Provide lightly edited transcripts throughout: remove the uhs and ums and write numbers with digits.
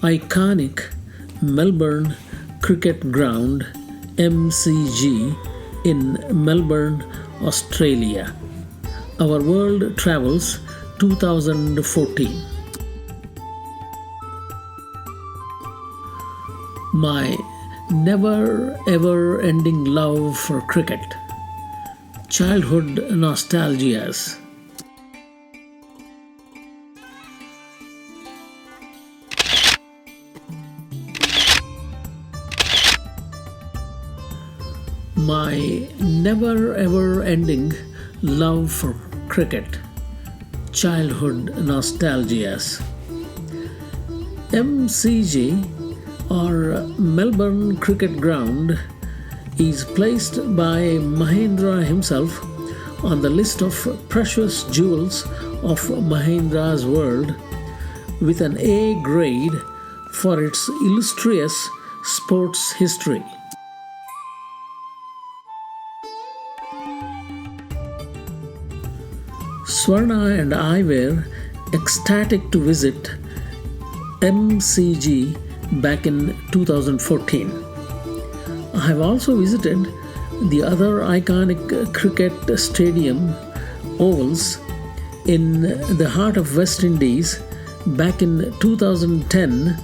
iconic Melbourne Cricket Ground MCG in Melbourne, Australia. Our World Travels 2014. My never ever ending love for cricket. Childhood nostalgias. My never ever ending love for cricket. Childhood nostalgias. MCG or Melbourne Cricket Ground is placed by Mahendra himself on the list of precious jewels of Mahendra's world with an A grade for its illustrious sports history. Swarna and I were ecstatic to visit MCG back in 2014. I have also visited the other iconic cricket stadium ovals in the heart of West Indies back in 2010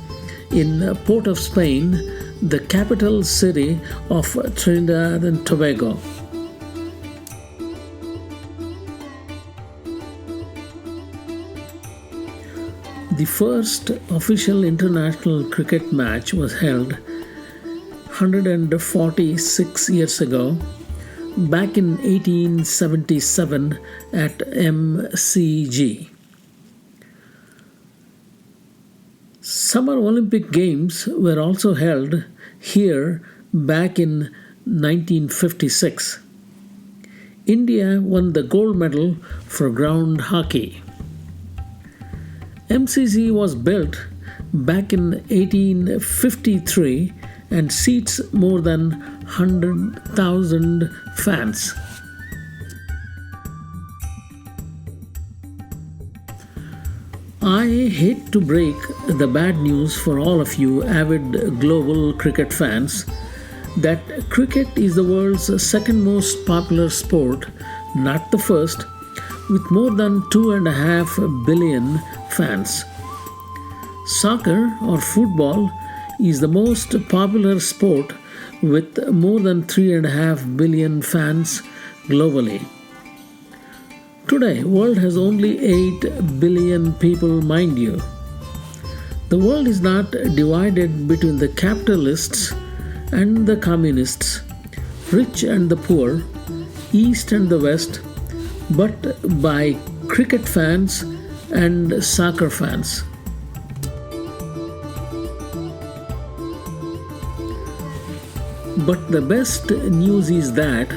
in Port of Spain, the capital city of Trinidad and Tobago. The first official international cricket match was held 146 years ago, back in 1877 at MCG. Summer Olympic Games were also held here back in 1956. India won the gold medal for ground hockey. MCG was built back in 1853 and seats more than 100,000 fans. I hate to break the bad news for all of you avid global cricket fans that cricket is the world's second most popular sport, not the first, with more than 2.5 billion fans. Soccer or football is the most popular sport with more than 3.5 billion fans globally. Today, world has only 8 billion people, mind you. The world is not divided between the capitalists and the communists, rich and the poor, east and the west, but by cricket fans and soccer fans. But the best news is that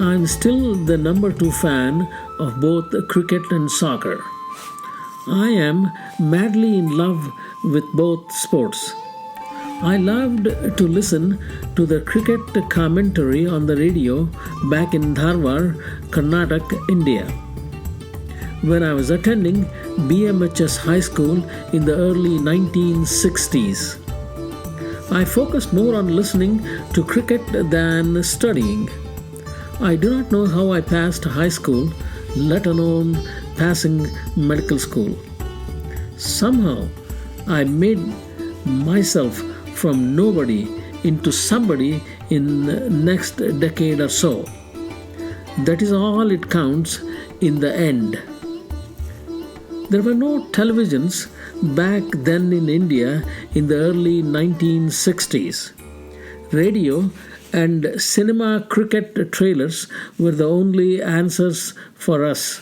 I'm still the number 2 fan of both cricket and soccer. I am madly in love with both sports. I loved to listen to the cricket commentary on the radio back in Dharwar, Karnataka, India, when I was attending BMHS High School in the early 1960s. I focused more on listening to cricket than studying. I do not know how I passed high school, let alone passing medical school. Somehow, I made myself from nobody into somebody in the next decade or so. That is all it counts in the end. There were no televisions back then in India in the early 1960s. Radio and cinema cricket trailers were the only answers for us.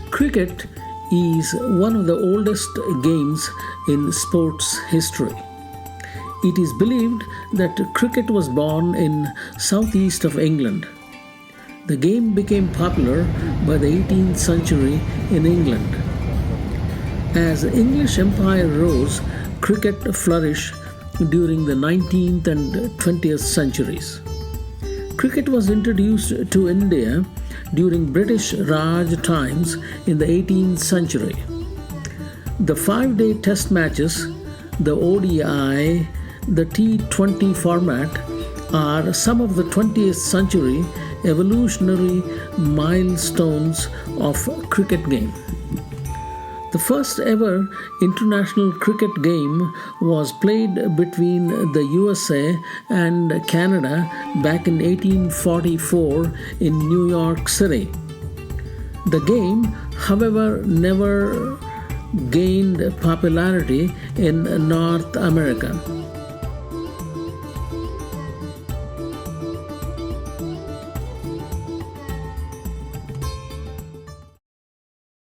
Cricket is one of the oldest games in sports history. It is believed that cricket was born in southeast of England. The game became popular by the 18th century in England. As the English Empire rose, cricket flourished during the 19th and 20th centuries. Cricket was introduced to India during British Raj times in the 18th century. The 5-day test matches, the ODI, the T20 format are some of the 20th century evolutionary milestones of cricket game. The first ever international cricket game was played between the USA and Canada back in 1844 in New York City. The game, however, never gained popularity in North America.